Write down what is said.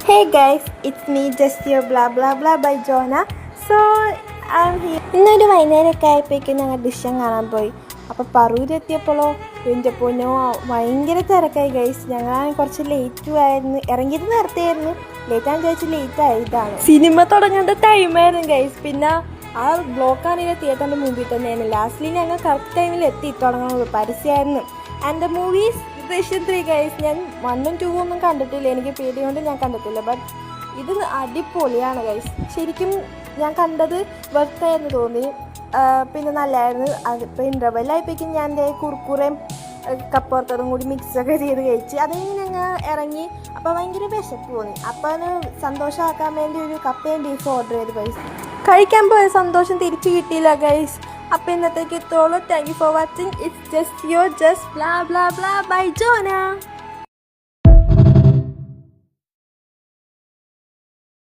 Hey guys, it's me, just your blah blah blah by Jonah. So, I'm here. ഇന്നൊരു വൈകുന്നേരമൊക്കെ ആയപ്പോഴേക്കും ഞങ്ങൾ ദൃശ്യം കാണാൻ പോയി. അപ്പോൾ പറൂരെത്തിയപ്പോഴോ എൻ്റെ പൊന്നോ ഭയങ്കര തിരക്കായി ഗൈസ്. ഞങ്ങൾ കുറച്ച് ലേറ്റും ആയിരുന്നു, ഇറങ്ങിയത് നേരത്തെ ആയിരുന്നു. ലേറ്റാന്ന് ചോദിച്ചാൽ ലേറ്റ് ആയതാണ്. സിനിമ തുടങ്ങേണ്ട ടൈമായിരുന്നു ഗൈസ്. പിന്നെ ആ ബ്ലോക്കാണെങ്കിൽ തിയേറ്ററിൻ്റെ മുമ്പിൽ തന്നെയായിരുന്നു. ലാസ്റ്റിൽ ഞങ്ങൾ കറക്റ്റ് ടൈമിൽ എത്തി തുടങ്ങുന്നത് പരസ്യമായിരുന്നു. ആൻഡ് ദ മൂവീസ് ദൃശ്യം 3 ഗൈസ്. ഞാൻ 1ഉം 2ഉം ഒന്നും കണ്ടിട്ടില്ല, എനിക്ക് പേടിയോണ്ട് ഞാൻ കണ്ടിട്ടില്ല. ബട്ട് ഇത് അടിപൊളിയാണ് ഗൈസ്. ശരിക്കും ഞാൻ കണ്ടത് വെർത്തായിരുന്നു തോന്നി. പിന്നെ നല്ലതായിരുന്നു. അതിപ്പോൾ ഇൻ്റർവെല്ലായപ്പോഴേക്കും ഞാൻ എൻ്റെ കുർക്കുറയും കപ്പുറത്തതും കൂടി മിക്സൊക്കെ ചെയ്ത് കഴിച്ച് അതിന് ഞങ്ങൾ ഇറങ്ങി. അപ്പോൾ ഭയങ്കര വിശപ്പ് തോന്നി. അപ്പോൾ അത് സന്തോഷമാക്കാൻ വേണ്ടി ഒരു കപ്പയും ബീഫും ഓർഡർ ചെയ്ത് ഗൈസ്. കഴിക്കാൻ പോയ സന്തോഷം തിരിച്ചു കിട്ടിയില്ല ഗൈസ്. അപ്പോൾ ഇന്നത്തേക്ക് എത്തോളൂ. Thank you for watching. It's just your just bla bla bla bye Jonah.